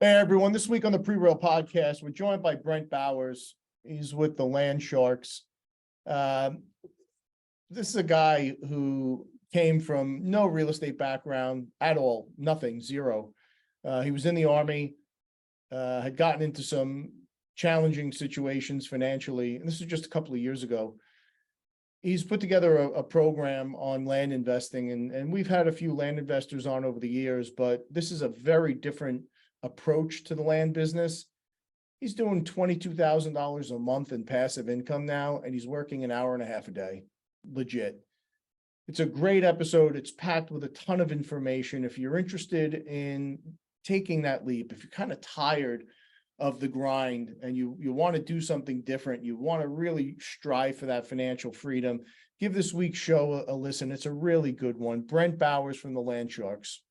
Hey everyone, this week on the Prereal Podcast, we're joined by Brent Bowers. He's with the Land Sharks. This is a guy who came from no real estate background at all, nothing, zero. He was in the Army, had gotten into some challenging situations financially, and this was just a couple of years ago. He's put together a program on land investing, and we've had a few land investors on over the years, but this is a very different approach to the land business. He's doing $22,000 a month in passive income now, and he's working an hour and a half a day. Legit. It's a great episode. It's packed with a ton of information. If you're interested in taking that leap, if you're kind of tired of the grind and you want to do something different, you want to really strive for that financial freedom, give this week's show a listen. It's a really good one. Brent Bowers from the Land Sharks.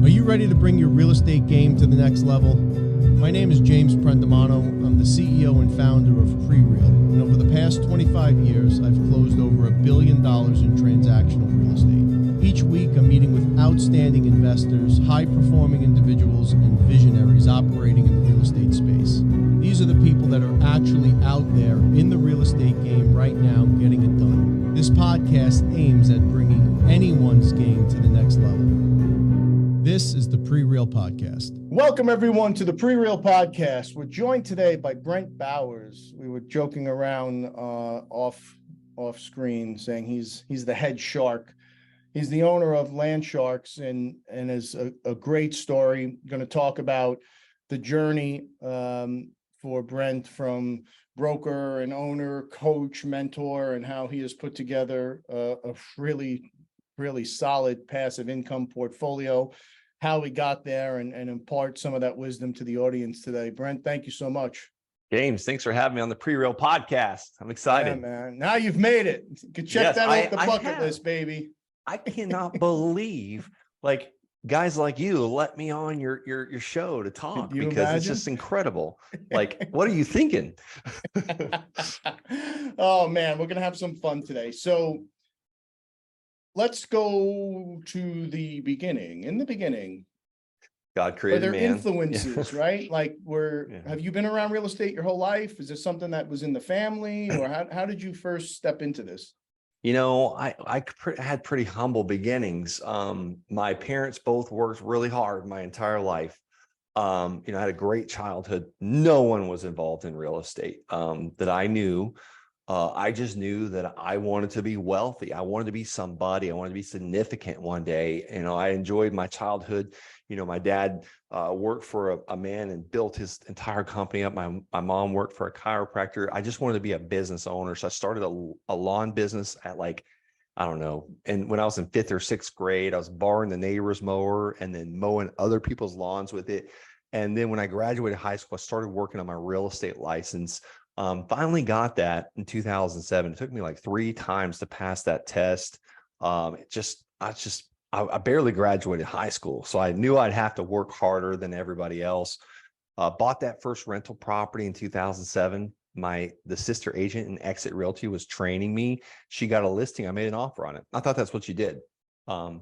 Are you ready to bring your real estate game to the next level? My name is James Prendamano. I'm the CEO and founder of Prereal, and over the past 25 years, I've closed over $1 billion in transactional real estate. Each week, I'm meeting with outstanding investors, high-performing individuals, and visionaries operating in the real estate space. These are the people that are actually out there in the real estate game right now getting it done. This podcast aims at bringing anyone's game to the next level. This is the Prereal Podcast. Welcome, everyone, to the Prereal Podcast. We're joined today by Brent Bowers. We were joking around off screen saying he's the head shark. He's the owner of Land Sharks and is a great story. Going to talk about the journey for Brent from broker and owner, coach, mentor, and how he has put together a really solid passive income portfolio, how he got there, and impart some of that wisdom to the audience today. Brent, thank you so much. James, thanks for having me on the Prereal Podcast. I'm excited. Yeah, man. Now you've made it. You can check that off the bucket list, baby. I cannot believe guys like you let me on your show to talk because it's just incredible. What are you thinking? Oh man, we're gonna have some fun today. So let's go to the beginning. In the beginning, God created man. Are there influences, right? Have you been around real estate your whole life? Is this something that was in the family, or how did you first step into this? You know, I had pretty humble beginnings. My parents both worked really hard my entire life. I had a great childhood. No one was involved in real estate that I knew. I just knew that I wanted to be wealthy. I wanted to be somebody. I wanted to be significant one day. I enjoyed my childhood. My dad worked for a man and built his entire company up. My mom worked for a chiropractor. I just wanted to be a business owner. So I started a lawn business at I don't know. And when I was in 5th or 6th grade, I was borrowing the neighbor's mower and then mowing other people's lawns with it. And then when I graduated high school, I started working on my real estate license. Finally got that in 2007. It took me 3 times to pass that test. I barely graduated high school, so I knew I'd have to work harder than everybody else. Bought that first rental property in 2007. The sister agent in Exit Realty was training me. She got a listing. I made an offer on it. I thought that's what you did.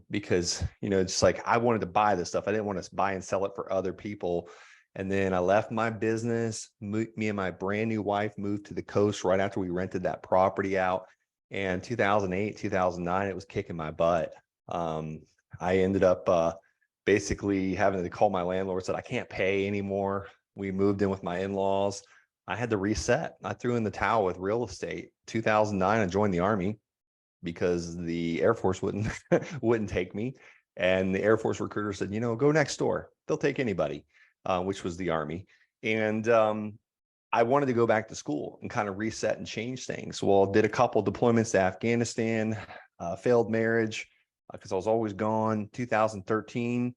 Because, it's I wanted to buy this stuff. I didn't want to buy and sell it for other people. And then I left my business. Me and my brand new wife moved to the coast right after we rented that property out. And 2008, 2009, it was kicking my butt. I ended up basically having to call my landlord, said I can't pay anymore. We moved in with my in-laws. I had to reset. I threw in the towel with real estate. 2009, I joined the Army because the Air Force wouldn't take me. And the Air Force recruiter said, go next door. They'll take anybody. Which was the Army. And I wanted to go back to school and kind of reset and change things. Well, did a couple deployments to Afghanistan, failed marriage because I was always gone. 2013,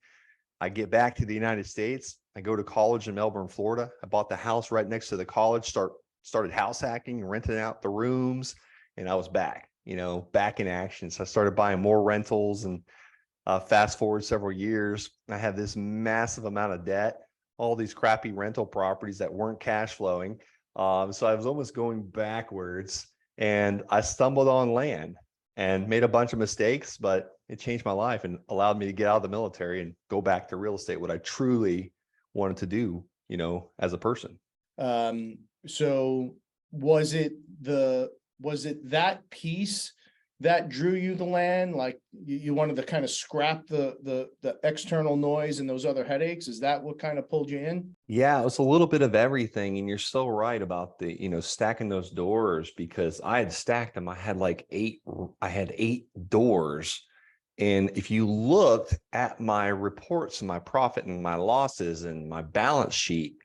I get back to the United States. I go to college in Melbourne, Florida. I bought the house right next to the college, started house hacking, renting out the rooms, and I was back in action. So I started buying more rentals and fast forward several years, I have this massive amount of debt, all these crappy rental properties that weren't cash flowing. So I was almost going backwards, and I stumbled on land. and made a bunch of mistakes, but it changed my life and allowed me to get out of the military and go back to real estate, what I truly wanted to do, as a person. So was it that piece that drew you the land? Like you wanted to kind of scrap the external noise and those other headaches? Is that what kind of pulled you in? Yeah, it was a little bit of everything. And you're so right about the, stacking those doors, because I had stacked them. I had eight doors. And if you looked at my reports and my profit and my losses and my balance sheet,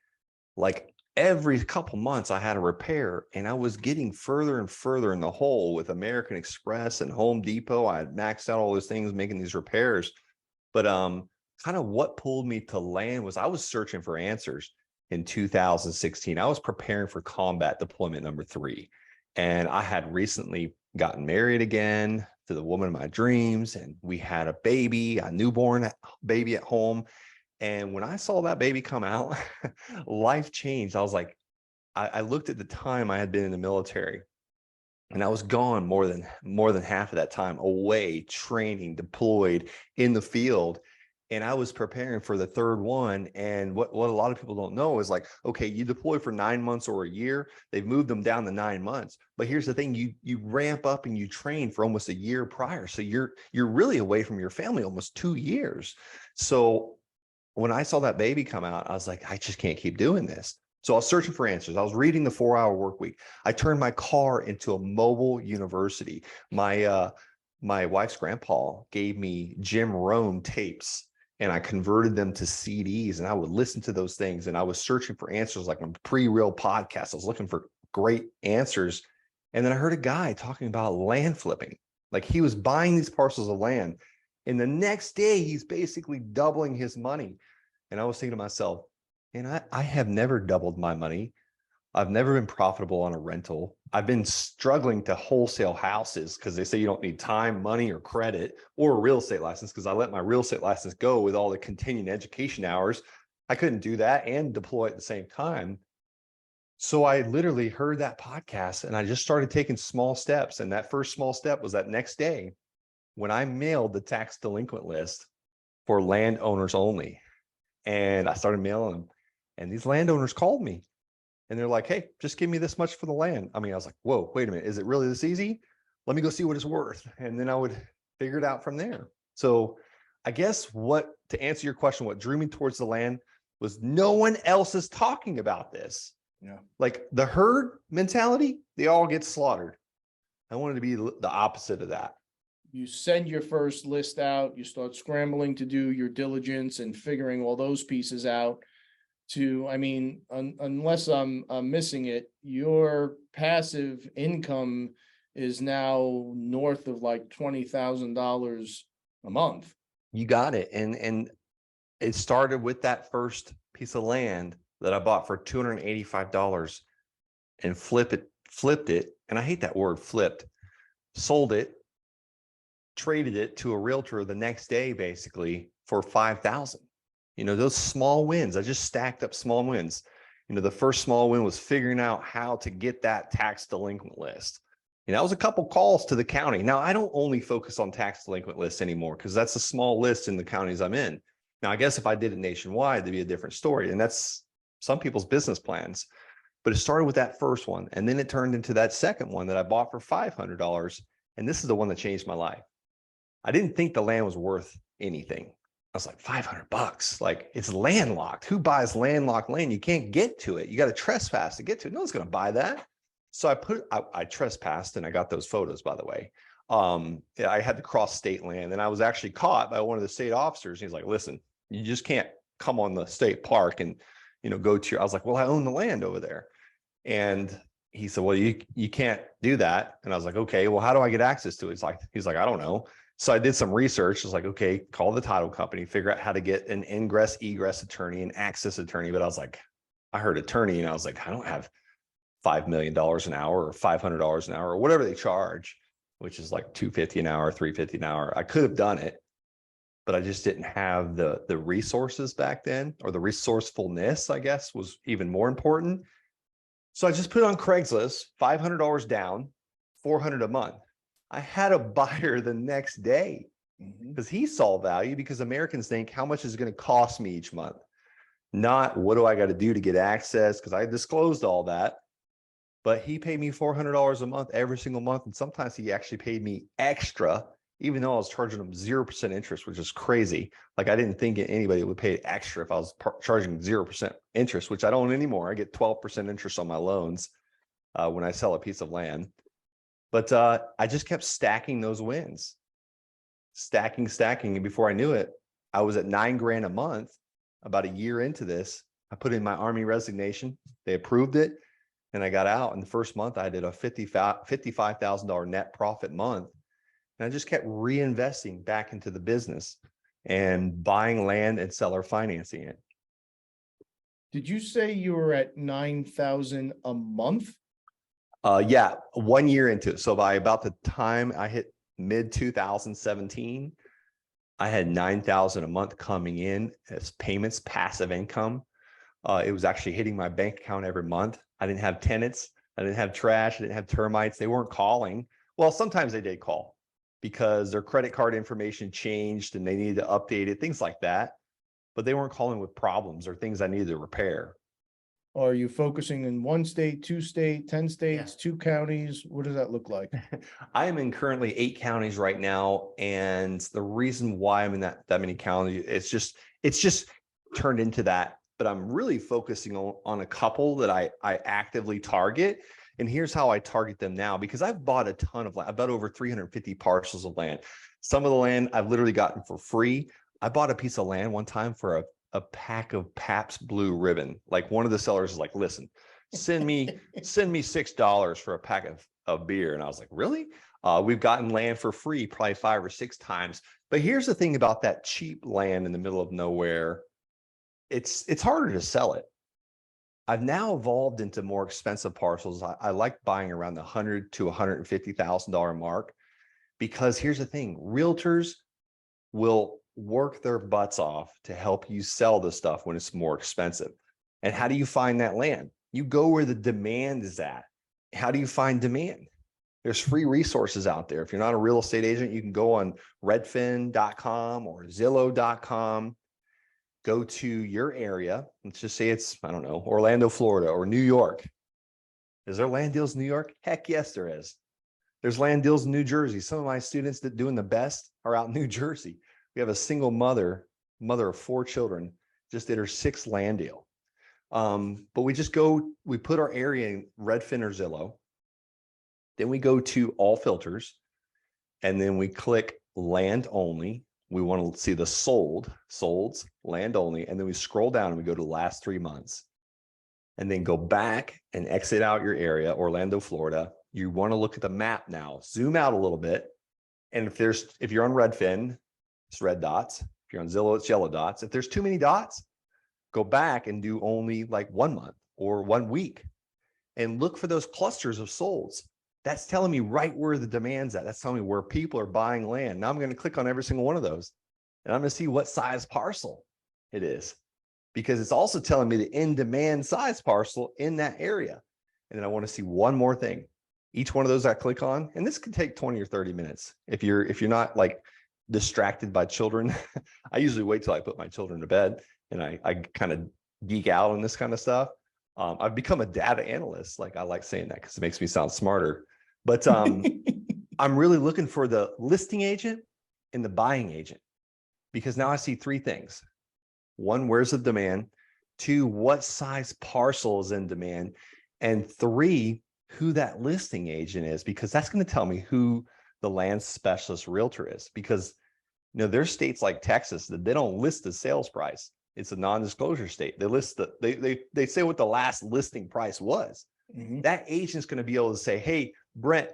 like every couple months I had a repair, and I was getting further and further in the hole with American Express and Home Depot. I had maxed out all those things making these repairs. But kind of what pulled me to land was I was searching for answers in 2016. I was preparing for combat deployment number 3. And I had recently gotten married again to the woman of my dreams. And we had a newborn baby at home. And when I saw that baby come out, life changed. I was like, I looked at the time I had been in the military, and I was gone more than half of that time, away, training, deployed in the field. And I was preparing for the third one. And what a lot of people don't know is, like, okay, you deploy for 9 months or a year. They've moved them down to 9 months. But here's the thing, you ramp up and you train for almost a year prior. So you're really away from your family almost 2 years. So when I saw that baby come out, I was like, I just can't keep doing this. So I was searching for answers. I was reading the 4-Hour Work Week. I turned my car into a mobile university. My wife's grandpa gave me Jim Rohn tapes, and I converted them to CDs, and I would listen to those things. And I was searching for answers, like on Prereal Podcast. I was looking for great answers. And then I heard a guy talking about land flipping. Like, he was buying these parcels of land, and the next day he's basically doubling his money. And I was thinking to myself, and I have never doubled my money. I've never been profitable on a rental. I've been struggling to wholesale houses because they say you don't need time, money, or credit, or a real estate license, because I let my real estate license go with all the continuing education hours. I couldn't do that and deploy at the same time. So I literally heard that podcast, and I just started taking small steps. And that first small step was that next day when I mailed the tax delinquent list for landowners only. And I started mailing them, and these landowners called me, and they're like, hey, just give me this much for the land. I mean, I was like, whoa, wait a minute. Is it really this easy? Let me go see what it's worth. And then I would figure it out from there. So I guess to answer your question, what drew me towards the land was no one else is talking about this. Yeah. Like the herd mentality, they all get slaughtered. I wanted to be the opposite of that. You send your first list out, you start scrambling to do your diligence and figuring all those pieces out unless I'm missing it, your passive income is now north of like $20,000 a month. You got it. And it started with that first piece of land that I bought for $285 and flipped it. And I hate that word, flipped, sold it, traded it to a realtor the next day, basically for $5,000. Those small wins, I just stacked up small wins. The first small win was figuring out how to get that tax delinquent list. That was a couple calls to the county. Now, I don't only focus on tax delinquent lists anymore, because that's a small list in the counties I'm in. Now, I guess if I did it nationwide, it'd be a different story. And that's some people's business plans. But it started with that first one. And then it turned into that second one that I bought for $500. And this is the one that changed my life. I didn't think the land was worth anything. I was like, $500, like, it's landlocked. Who buys landlocked land? You can't get to it. You got to trespass to get to it. No one's going to buy that. So I trespassed, and I got those photos, by the way. I had to cross state land, and I was actually caught by one of the state officers. He's like, listen, you just can't come on the state park and, go to I was like, well, I own the land over there. And he said, well, you can't do that. And I was like, okay, well, how do I get access to it? He's like, I don't know. So I did some research. I was like, okay, call the title company, figure out how to get an ingress, egress attorney, an access attorney. But I was like, I heard attorney, and I was like, I don't have $5 million an hour or $500 an hour or whatever they charge, which is like $250 an hour, $350 an hour. I could have done it, but I just didn't have the resources back then, or the resourcefulness, I guess, was even more important. So I just put it on Craigslist, $500 down, $400 a month. I had a buyer the next day Mhm. because he saw value, because Americans think, how much is it going to cost me each month? Not what do I got to do to get access? Because I disclosed all that. But he paid me $400 a month every single month. And sometimes he actually paid me extra, even though I was charging him 0% interest, which is crazy. Like, I didn't think anybody would pay extra if I was charging 0% interest, which I don't anymore. I get 12% interest on my loans when I sell a piece of land. But I just kept stacking those wins, stacking. And before I knew it, I was at $9,000 a month. About a year into this, I put in my Army resignation. They approved it. And I got out. In the first month, I did a $55,000 net profit month. And I just kept reinvesting back into the business and buying land and seller financing it. Did you say you were at 9,000 a month? Yeah, 1 year into it. So by about the time I hit mid 2017, I had 9,000 a month coming in as payments, passive income. It was actually hitting my bank account every month. I didn't have tenants. I didn't have trash. I didn't have termites. They weren't calling. Well, sometimes they did call because their credit card information changed and they needed to update it, things like that. But they weren't calling with problems or things I needed to repair. Or are you focusing in one state, 2 states, 10 states, 2 counties? What does that look like? I am in currently 8 counties right now. And the reason why I'm in that many counties, it's just turned into that. But I'm really focusing on a couple that I actively target. And here's how I target them now, because I've bought a ton of land. I've bought over 350 parcels of land. Some of the land I've literally gotten for free. I bought a piece of land one time for a pack of Pabst Blue Ribbon. Like, one of the sellers is like, listen, send me $6 for a pack of beer. And I was like, really? We've gotten land for free probably 5 or 6 times. But here's the thing about that cheap land in the middle of nowhere. It's harder to sell it. I've now evolved into more expensive parcels. I like buying around the $100,000 to $150,000 mark, because here's the thing: realtors will work their butts off to help you sell the stuff when it's more expensive. And how do you find that land? You go where the demand is at. How do you find demand? There's free resources out there. If you're not a real estate agent, you can go on redfin.com or zillow.com. Go to your area. Let's just say it's, I don't know, Orlando, Florida, or New York. Is there land deals in New York? Heck yes, there is. There's land deals in New Jersey. Some of my students that doing the best are out in New Jersey. We have a single mother of 4 children, just did her 6th land deal. But we put our area in Redfin or Zillow. Then we go to all filters, and then we click land only. We want to see the solds, land only. And then we scroll down and we go to the last 3 months, and then go back and exit out your area, Orlando, Florida. You want to look at the map now, zoom out a little bit. And if you're on Redfin, it's red dots. If you're on Zillow, it's yellow dots. If there's too many dots, go back and do only like 1 month or 1 week and look for those clusters of solds. That's telling me right where the demand's at. That's telling me where people are buying land. Now I'm going to click on every single one of those, and I'm going to see what size parcel it is, because it's also telling me the in-demand size parcel in that area. And then I want to see one more thing. Each one of those I click on, and this can take 20 or 30 minutes. If you're not like distracted by children, I usually wait till I put my children to bed, and I kind of geek out on this kind of stuff. I've become a data analyst. Like, I like saying that because it makes me sound smarter. But I'm really looking for the listing agent and the buying agent, because now I see 3 things. 1, where's the demand? 2, what size parcel is in demand? And 3, who that listing agent is, because that's going to tell me who the land specialist realtor is. Because, there's states like Texas that they don't list the sales price. It's a non-disclosure state. They list they say what the last listing price was. Mhm. That agent's going to be able to say, hey, Brent,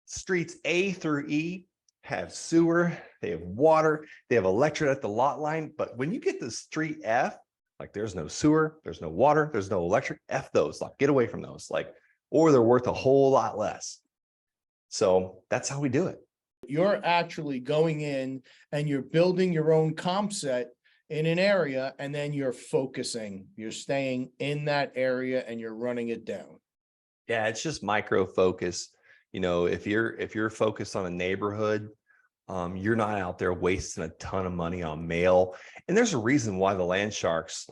streets A through E have sewer, they have water, they have electric at the lot line. But when you get to street F, like, there's no sewer, there's no water, there's no electric. F those, like, get away from those, like, or they're worth a whole lot less. So that's how we do it. You're actually going in and you're building your own comp set in an area, and then you're staying in that area and you're running it down. Yeah, it's just micro focus. If you're focused on a neighborhood, you're not out there wasting a ton of money on mail. And there's a reason why the land sharks,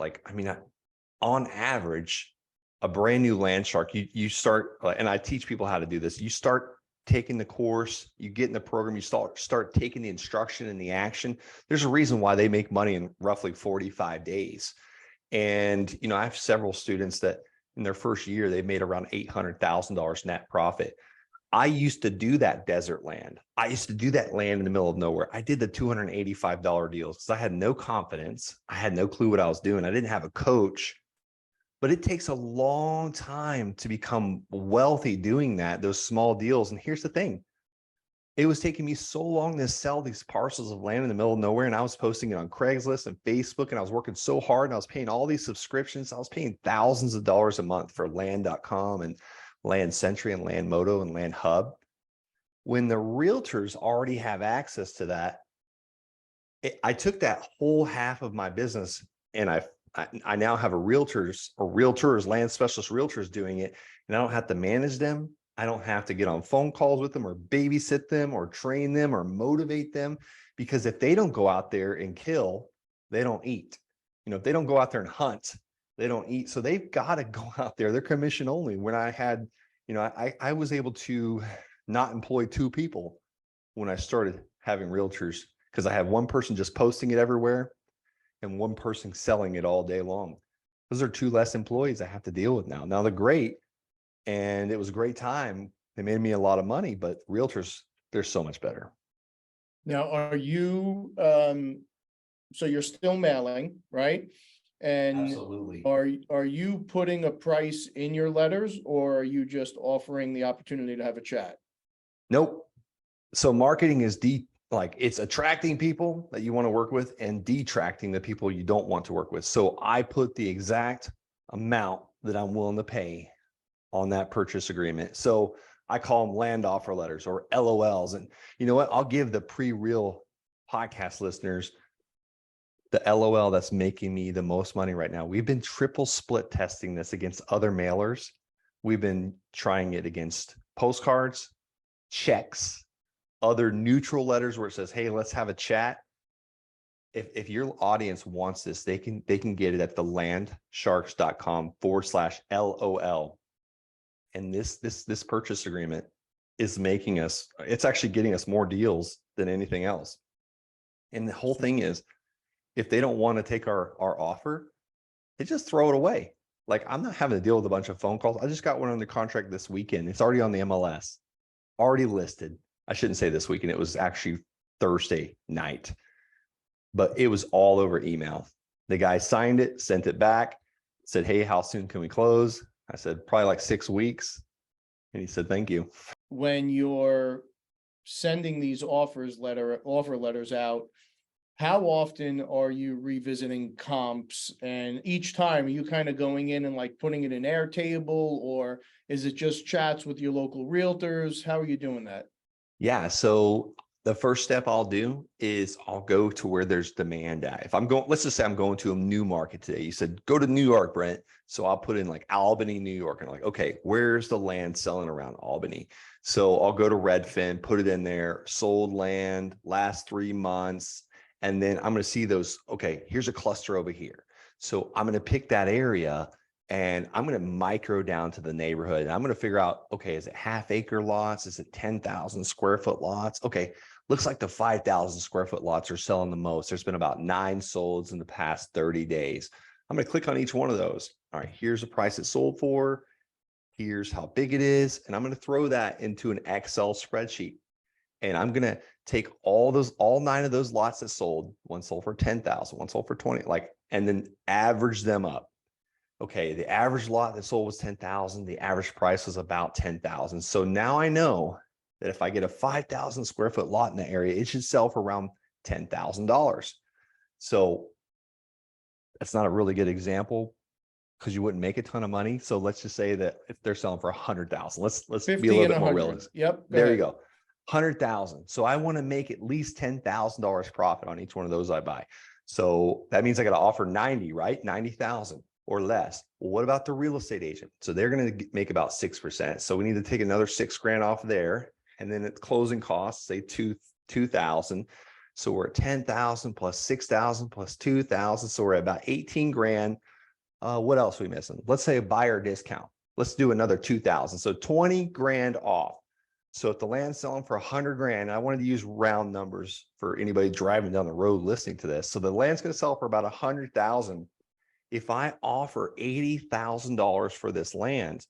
on average, a brand new land shark, you start, and I teach people how to do this. You start taking the course, you get in the program, you start taking the instruction and the action. There's a reason why they make money in roughly 45 days. And, I have several students that in their first year, they made around $800,000 net profit. I used to do that desert land. I used to do that land in the middle of nowhere. I did the $285 deals because I had no confidence. I had no clue what I was doing. I didn't have a coach, but it takes a long time to become wealthy doing that, those small deals. And here's the thing. It was taking me so long to sell these parcels of land in the middle of nowhere. And I was posting it on Craigslist and Facebook, and I was working so hard, and I was paying all these subscriptions. I was paying thousands of dollars a month for land.com and Land Century and Land Moto and Land Hub. When the realtors already have access to that, I took that whole half of my business, and I now have realtors, land specialist realtors doing it, and I don't have to manage them. I don't have to get on phone calls with them or babysit them or train them or motivate them, because if they don't go out there and kill, they don't eat. If they don't go out there and hunt, they don't eat. So they've got to go out there. They're commission only. When I had, I was able to not employ 2 people when I started having realtors, because I have one person just posting it everywhere and one person selling it all day long. Those are 2 less employees I have to deal with now. Now they're great, and it was a great time. They made me a lot of money, but realtors, they're so much better. Now, are you, so you're still mailing, right? And Absolutely. are you putting a price in your letters, or are you just offering the opportunity to have a chat? Nope. So marketing is it's attracting people that you want to work with and detracting the people you don't want to work with. So I put the exact amount that I'm willing to pay on that purchase agreement. So I call them land offer letters or LOLs. And you know what? I'll give the Prereal podcast listeners the LOL that's making me the most money right now. We've been triple split testing this against other mailers. We've been trying it against postcards, checks, other neutral letters where it says, hey, let's have a chat. If your audience wants this, they can get it at the landsharks.com/LOL. And this purchase agreement is it's actually getting us more deals than anything else. And the whole thing is, if they don't want to take our offer, they just throw it away. I'm not having to deal with a bunch of phone calls. I just got one under contract this weekend. It's already on the MLS, already listed. I shouldn't say this weekend. It was actually Thursday night, but it was all over email. The guy signed it, sent it back, said, hey, how soon can we close? I said, probably 6 weeks. And he said, thank you. When you're sending these offer letters out, how often are you revisiting comps? And each time, are you kind of going in and putting it in Airtable, or is it just chats with your local realtors? How are you doing that? Yeah. So the first step I'll do is I'll go to where there's demand at. If I'm going, let's just say I'm going to a new market today. You said, go to New York, Brent. So I'll put in Albany, New York, and okay, where's the land selling around Albany? So I'll go to Redfin, put it in there, sold land last 3 months. And then I'm going to see those. Okay, here's a cluster over here. So I'm going to pick that area and I'm going to micro down to the neighborhood. And I'm going to figure out, okay, is it half-acre lots? Is it 10,000 square foot lots? Okay, looks like the 5,000 square foot lots are selling the most. There's been about 9 solds in the past 30 days. I'm going to click on each one of those. All right, here's the price it sold for. Here's how big it is. And I'm going to throw that into an Excel spreadsheet. And I'm going to take all 9 of those lots that sold. One sold for 10,000, one sold for 20, and then average them up. Okay, the average lot that sold was 10,000. The average price was about 10,000. So now I know that if I get a 5,000 square foot lot in the area, it should sell for around $10,000. So that's not a really good example because you wouldn't make a ton of money. So let's just say that if they're selling for 100,000, let's be a little bit more realistic. Yep. There you go. 100,000. So I want to make at least $10,000 profit on each one of those I buy. So that means I got to offer 90, right? 90,000. or less. Well, what about the real estate agent? So they're going to make about 6%. So we need to take another $6,000 off there. And then at closing costs, say 2,000. So we're at 10,000 plus 6,000 plus 2,000. So we're at about 18 grand. What else are we missing? Let's say a buyer discount. Let's do another 2,000. So 20 grand off. So if the land's selling for 100 grand, I wanted to use round numbers for anybody driving down the road listening to this. So the land's going to sell for about 100,000. If I offer $80,000 for this land,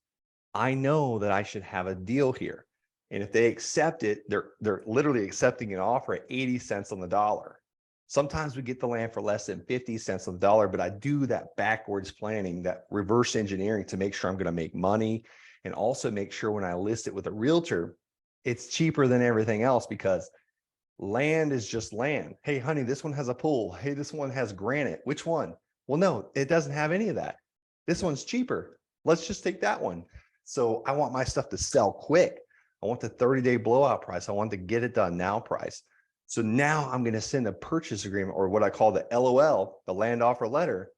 I know that I should have a deal here. And if they accept it, they're literally accepting an offer at 80 cents on the dollar. Sometimes we get the land for less than 50 cents on the dollar, but I do that backwards planning, that reverse engineering to make sure I'm going to make money, and also make sure when I list it with a realtor, it's cheaper than everything else, because land is just land. Hey, honey, this one has a pool. Hey, this one has granite. Which one? Well, no, it doesn't have any of that. This one's cheaper. Let's just take that one. So I want my stuff to sell quick. I want the 30-day blowout price. I want to get it done now price. So now I'm going to send a purchase agreement, or what I call the LOL, the land offer letter,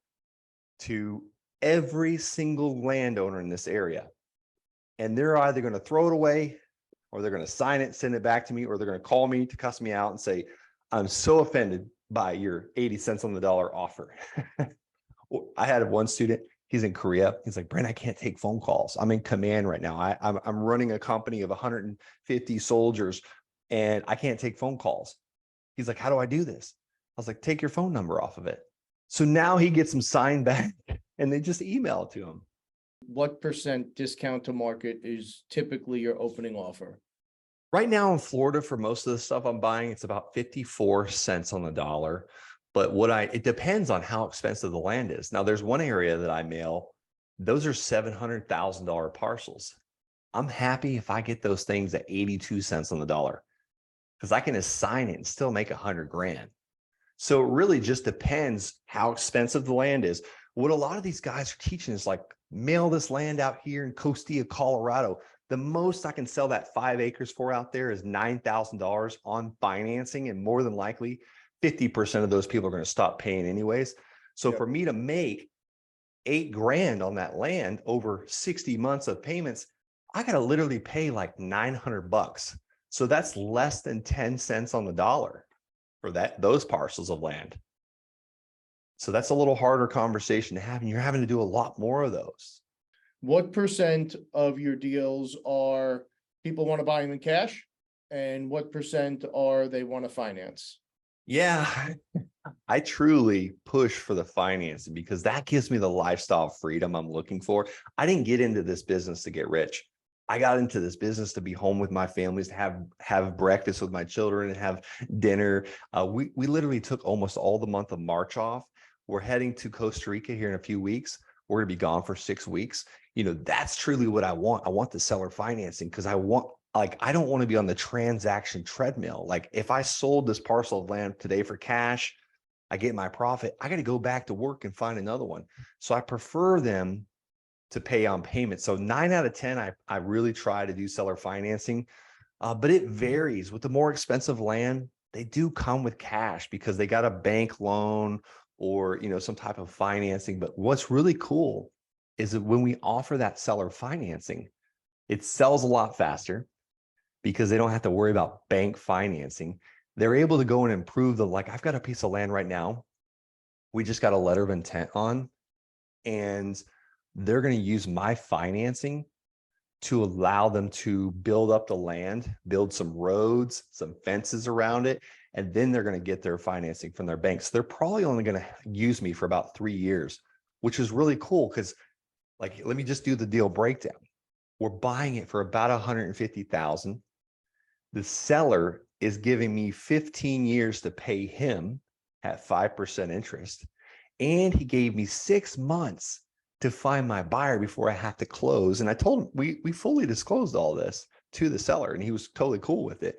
to every single landowner in this area. And they're either going to throw it away, or they're going to sign it, send it back to me, or they're going to call me to cuss me out and say, I'm so offended by your 80 cents on the dollar offer. I had one student, he's in Korea. He's like, Brent, I can't take phone calls. I'm in command right now. I'm running a company of 150 soldiers and I can't take phone calls. He's like, how do I do this? I was like, take your phone number off of it. So now he gets them signed back and they just email it to him. What % discount to market is typically your opening offer? Right now in Florida, for most of the stuff I'm buying, it's about 54 cents on the dollar. But it depends on how expensive the land is. Now, there's one area that I mail, those are $700,000 parcels. I'm happy if I get those things at 82 cents on the dollar, because I can assign it and still make 100 grand. So it really just depends how expensive the land is. What a lot of these guys are teaching is like, mail this land out here in Costilla, Colorado. The most I can sell that 5 acres for out there is $9,000 on financing, and more than likely 50% of those people are going to stop paying anyways. So for me to make 8 grand on that land over 60 months of payments, I got to literally pay like $900. So that's less than 10 cents on the dollar for those parcels of land. So that's a little harder conversation to have, and you're having to do a lot more of those. What % of your deals are people want to buy them in cash, and what % are they want to finance? Yeah, I truly push for the financing, because that gives me the lifestyle freedom I'm looking for. I didn't get into this business to get rich. I got into this business to be home with my families, to have breakfast with my children and have dinner. We literally took almost all the month of March off. We're heading to Costa Rica here in a few weeks. We're going to be gone for 6 weeks. You know, that's truly what I want. I want the seller financing, because I don't want to be on the transaction treadmill. Like, if I sold this parcel of land today for cash, I get my profit, I got to go back to work and find another one. So I prefer them to pay on payment. So 9 out of 10, I really try to do seller financing, but it varies. With the more expensive land, they do come with cash because they got a bank loan or, you know, some type of financing. But what's really cool is that when we offer that seller financing, it sells a lot faster because they don't have to worry about bank financing. They're able to go and improve like, I've got a piece of land right now. We just got a letter of intent on, and they're going to use my financing to allow them to build up the land, build some roads, some fences around it, and then they're going to get their financing from their banks. They're probably only going to use me for about 3 years, which is really cool, because, like, let me just do the deal breakdown. We're buying it for about $150,000. The seller is giving me 15 years to pay him at 5% interest. And he gave me 6 months to find my buyer before I have to close. And I told him, we fully disclosed all this to the seller, and he was totally cool with it.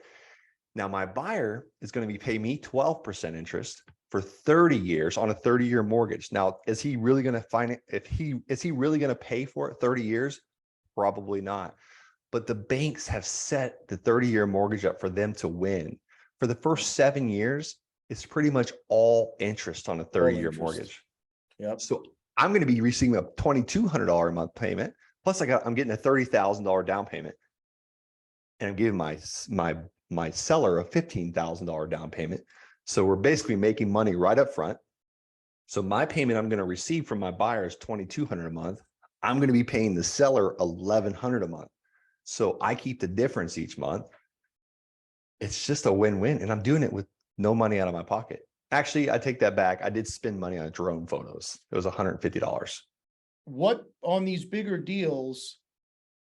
Now my buyer is going to be paying me 12% interest for 30 years on a 30-year mortgage. Now, is he really going to find it? Is he really going to pay for it 30 years? Probably not. But the banks have set the 30-year mortgage up for them to win. For the first 7 years, it's pretty much all interest on a 30-year mortgage. Yep. So I'm going to be receiving a $2,200 a month payment. Plus I'm getting a $30,000 down payment, and I'm giving my seller a $15,000 down payment. So we're basically making money right up front. So my payment I'm going to receive from my buyer is $2,200 a month. I'm going to be paying the seller $1,100 a month. So I keep the difference each month. It's just a win-win, and I'm doing it with no money out of my pocket. Actually, I take that back. I did spend money on drone photos. It was $150. What on these bigger deals,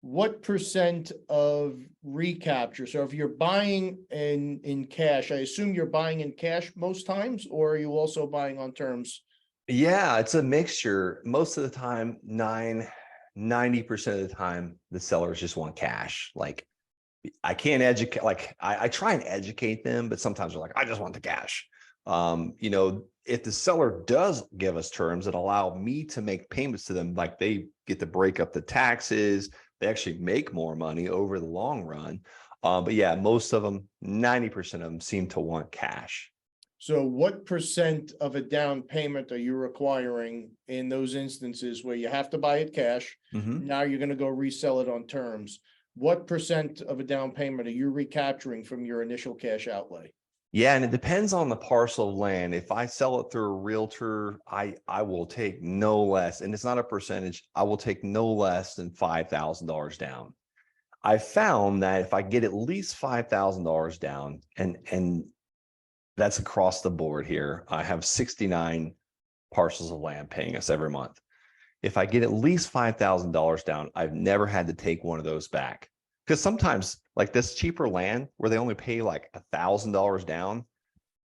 what percent of recapture? So if you're buying in cash, I assume you're buying in cash most times, or are you also buying on terms? Yeah, it's a mixture. Most of the time, 90% of the time, the sellers just want cash. Like, I can't educate, like I try and educate them, but sometimes they're like, I just want the cash. If the seller does give us terms that allow me to make payments to them, like they get to break up the taxes, they actually make more money over the long run. But yeah, most of them, 90% of them seem to want cash. So what percent of a down payment are you requiring in those instances where you have to buy it cash? Now you're going to go resell it on terms. What percent of a down payment are you recapturing from your initial cash outlay? Yeah, and it depends on the parcel of land. If I sell it through a realtor, I will take no less, and it's not a percentage, I will take no less than $5,000 down. I found that if I get at least $5,000 down, and that's across the board here, I have 69 parcels of land paying us every month. If I get at least $5,000 down, I've never had to take one of those back. Because sometimes, like this cheaper land where they only pay like $1,000 down,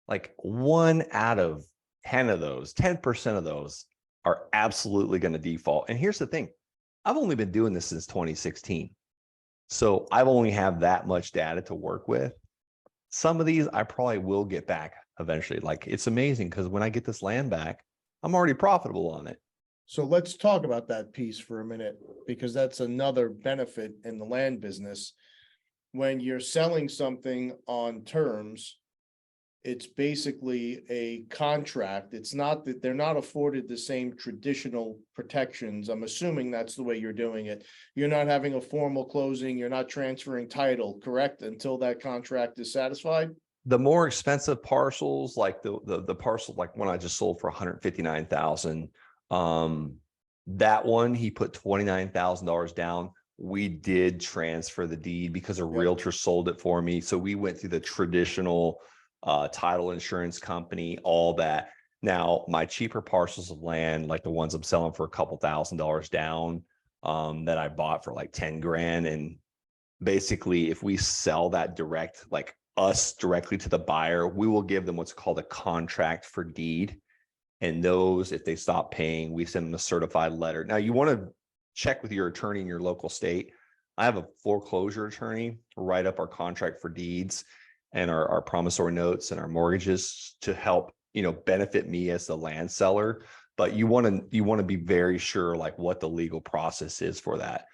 like 1 out of 10 of those, 10% of those are absolutely going to default. And here's the thing, I've only been doing this since 2016. So I've only have that much data to work with. Some of these I probably will get back eventually. Like, it's amazing because when I get this land back, I'm already profitable on it. So let's talk about that piece for a minute, because that's another benefit in the land business. When you're selling something on terms, it's basically a contract. It's not that they're not afforded the same traditional protections. I'm assuming that's the way you're doing it. You're not having a formal closing. You're not transferring title, correct? Until that contract is satisfied. The more expensive parcels, like the parcel, like one I just sold for $159,000. That one, he put $29,000 down. We did transfer the deed because a realtor sold it for me. So we went through the traditional title insurance company, all that. Now, my cheaper parcels of land, like the ones I'm selling for a couple $1,000s down, that I bought for like 10 grand. And basically, if we sell that direct, like us directly to the buyer, we will give them what's called a contract for deed. And those, if they stop paying, we send them a certified letter. Now, you want to check with your attorney in your local state. I have a foreclosure attorney write up our contract for deeds and our promissory notes and our mortgages to help, benefit me as the land seller. But you want to be very sure like what the legal process is for that.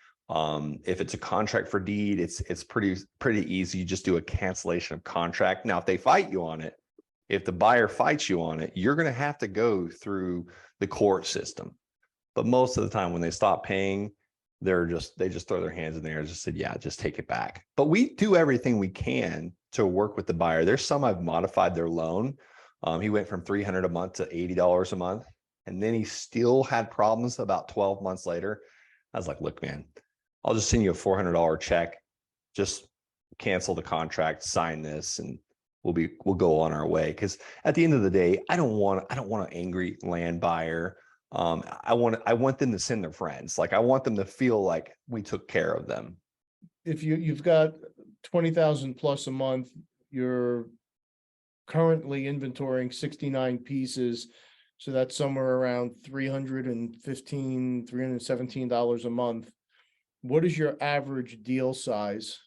If it's a contract for deed, it's pretty easy. You just do a cancellation of contract. Now, if they fight you on it, if the buyer fights you on it, you're going to have to go through the court system. But most of the time when they stop paying, they just throw their hands in the air and just said, yeah, just take it back. But we do everything we can to work with the buyer. There's some I've modified their loan. He went from $300 a month to $80 a month. And then he still had problems about 12 months later. I was like, look, man, I'll just send you a $400 check. Just cancel the contract, sign this, and we'll go on our way. Because at the end of the day, I don't want an angry land buyer. I want them to send their friends. Like, I want them to feel like we took care of them. If you've got 20,000 plus a month, you're currently inventorying 69 pieces. So that's somewhere around $315, $317 a month. What is your average deal size?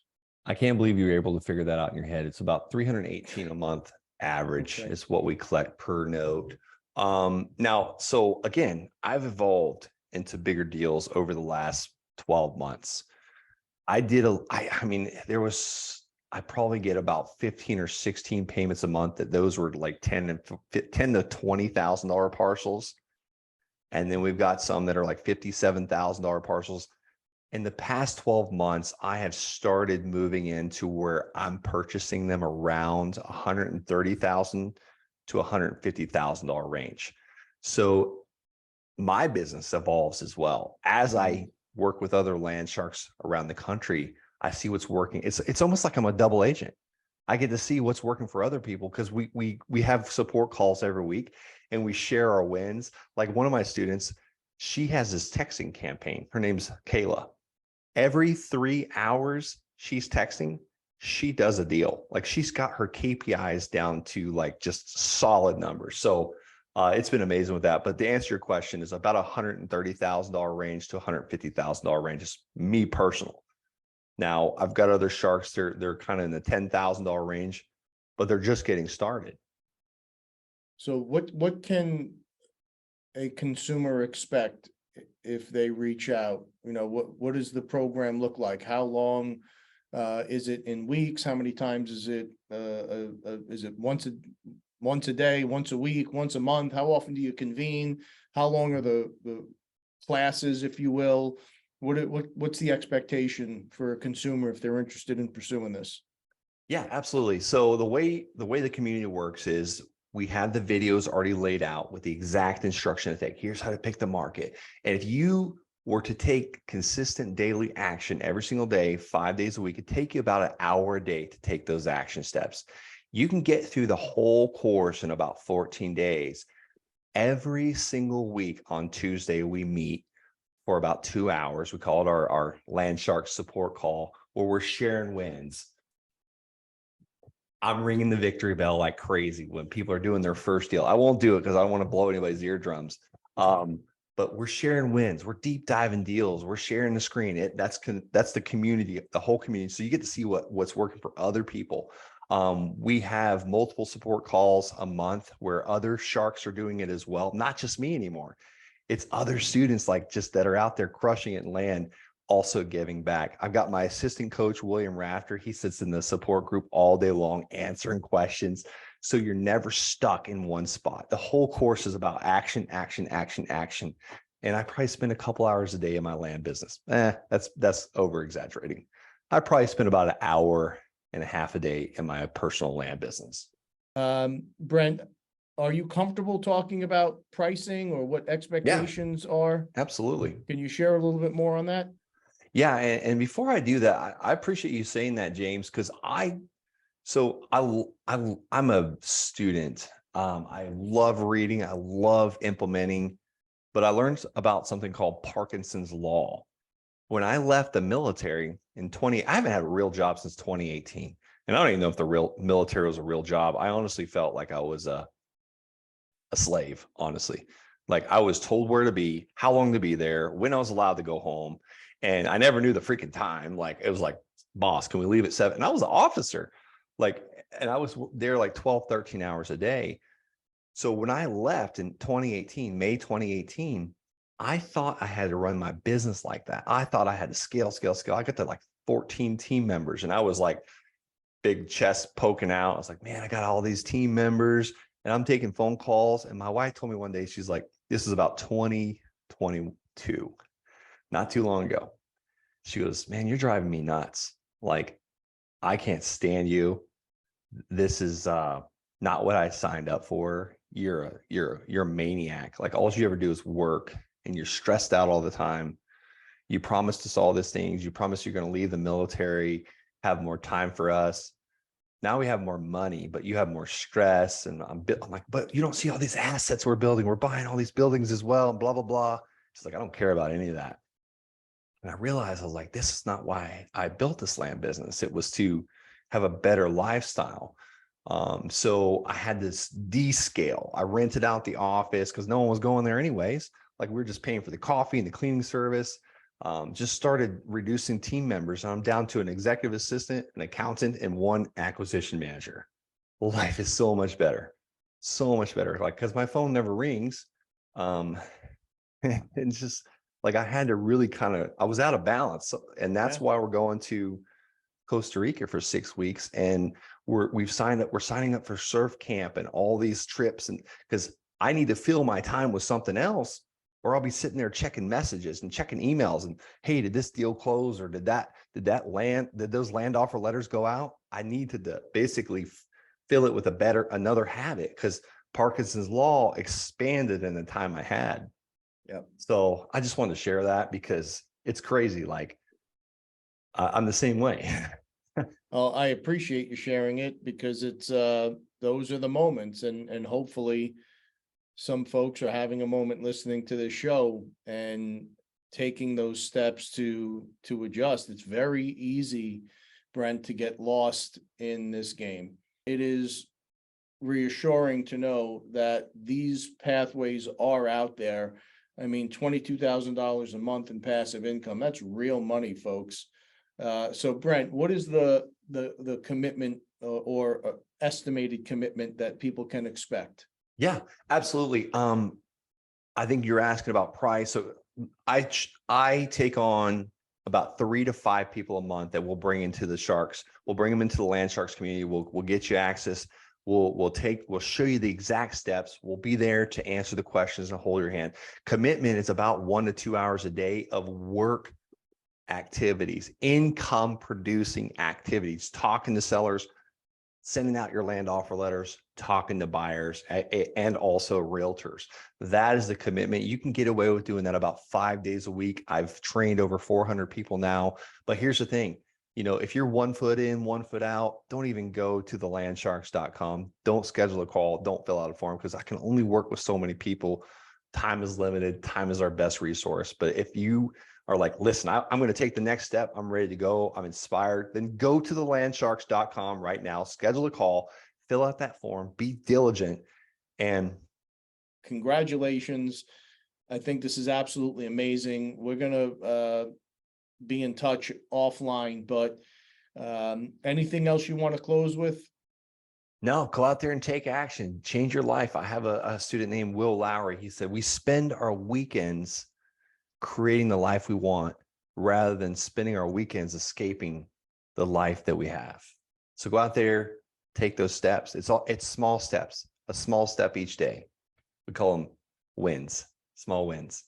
I can't believe you were able to figure that out in your head. It's about $318 a month average is what we collect per note. Now, so again, I've evolved into bigger deals over the last 12 months. I probably get about 15 or 16 payments a month. That those were like $10,000 to $20,000 parcels. And then we've got some that are like $57,000 parcels. In the past 12 months, I have started moving into where I'm purchasing them around $130,000 to $150,000 range. So my business evolves as well. As I work with other land sharks around the country, I see what's working. It's almost like I'm a double agent. I get to see what's working for other people because we have support calls every week and we share our wins. Like one of my students, she has this texting campaign. Her name's Kayla. Every 3 hours she's texting, she does a deal. Like she's got her KPIs down to like just solid numbers. So it's been amazing with that. But to answer your question, is about $130,000 range to $150,000 range is me personal. Now I've got other sharks. They're kind of in the $10,000 range, but they're just getting started. So what can a consumer expect if they reach out? You know, what does the program look like? How long is it in weeks? How many times is it? Is it once a day, once a week, once a month? How often do you convene? How long are the classes, if you will? What's the expectation for a consumer if they're interested in pursuing this? Yeah, absolutely. So the way the community works is we have the videos already laid out with the exact instruction to take. Here's how to pick the market. And if you were to take consistent daily action every single day, 5 days a week, it'd take you about an hour a day to take those action steps. You can get through the whole course in about 14 days. Every single week on Tuesday, we meet for about 2 hours. We call it our Land Shark support call, where we're sharing wins. I'm ringing the victory bell like crazy when people are doing their first deal. I won't do it because I don't want to blow anybody's eardrums. But we're sharing wins. We're deep diving deals. We're sharing the screen. That's the community, the whole community. So you get to see what's working for other people. We have multiple support calls a month where other sharks are doing it as well. Not just me anymore. It's other students like just that are out there crushing it in land, also giving back. I've got my assistant coach, William Rafter. He sits in the support group all day long, answering questions. So you're never stuck in one spot. The whole course is about action, action, action, action. And I probably spend a couple hours a day in my land business. That's over exaggerating. I probably spend about an hour and a half a day in my personal land business. Brent, are you comfortable talking about pricing or what expectations are? Absolutely. Can you share a little bit more on that? Yeah. And before I do that, I appreciate you saying that, James, because I'm a student. I love reading. I love implementing, but I learned about something called Parkinson's Law. When I left the military I haven't had a real job since 2018. And I don't even know if the real military was a real job. I honestly felt like I was a slave, honestly. Like I was told where to be, how long to be there, when I was allowed to go home. And I never knew the freaking time. Like it was like, boss, can we leave at 7? And I was an officer. And I was there like 12, 13 hours a day. So when I left in May 2018, I thought I had to run my business like that. I thought I had to scale. I got to like 14 team members and I was like big chest poking out. I was like, man, I got all these team members and I'm taking phone calls. And my wife told me one day, she's like, this is about 2022, not too long ago. She goes, man, you're driving me nuts. Like, I can't stand you. This is not what I signed up for. You're a maniac. Like all you ever do is work and you're stressed out all the time. You promised us all these things. You promised you're going to leave the military, have more time for us. Now we have more money, but you have more stress. And I'm like, but you don't see all these assets we're building. We're buying all these buildings as well, and blah, blah, blah. She's like, I don't care about any of that. And I realized I was like, this is not why I built this land business. It was to have a better lifestyle. So I had this descale. I rented out the office because no one was going there anyways. Like we were just paying for the coffee and the cleaning service. Just started reducing team members. I'm down to an executive assistant, an accountant, and one acquisition manager. Life is so much better. So much better. Like, cause my phone never rings. It's just like, I had to really I was out of balance. And that's why we're going to Costa Rica for 6 weeks. And we're signing up for surf camp and all these trips. And cause I need to fill my time with something else. or I'll be sitting there checking messages and checking emails and, hey, did this deal close, or did those land offer letters go out? I need to basically fill it with another habit, because Parkinson's law expanded in the time I had. Yep. So I just wanted to share that because it's crazy. Like I'm the same way. Well, I appreciate you sharing it, because it's, those are the moments, and hopefully some folks are having a moment listening to this show and taking those steps to adjust. It's very easy, Brent, to get lost in this game. It is reassuring to know that these pathways are out there. I mean, $22,000 a month in passive income, that's real money, folks. So Brent, what is the commitment or estimated commitment that people can expect? Yeah, absolutely. I think you're asking about price. So I take on about 3 to 5 people a month that we'll bring into the Sharks. We'll bring them into the Land Sharks community. We'll get you access. We'll show you the exact steps. We'll be there to answer the questions and hold your hand. Commitment is about 1 to 2 hours a day of work activities, income producing activities, talking to sellers, sending out your land offer letters, talking to buyers, and also realtors. That is the commitment. You can get away with doing that about 5 days a week. I've trained over 400 people now. But here's the thing, if you're 1 foot in, 1 foot out, don't even go to thelandsharks.com. Don't schedule a call. Don't fill out a form, because I can only work with so many people. Time is limited. Time is our best resource. But if you are like, listen, I'm going to take the next step, I'm ready to go, I'm inspired, then go to thelandsharks.com right now, schedule a call, fill out that form, be diligent. And congratulations. I think this is absolutely amazing. We're going to be in touch offline, but anything else you want to close with? no, go out there and take action, change your life. I have a student named Will Lowry. He said, we spend our weekends creating the life we want rather than spending our weekends escaping the life that we have. So go out there, take those steps. It's small steps, a small step each day. We call them wins, small wins.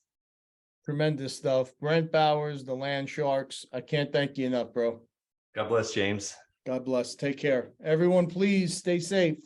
Tremendous stuff. Brent Bowers, the Land Sharks. I can't thank you enough, bro. God bless, James. God bless. Take care. Everyone, please stay safe.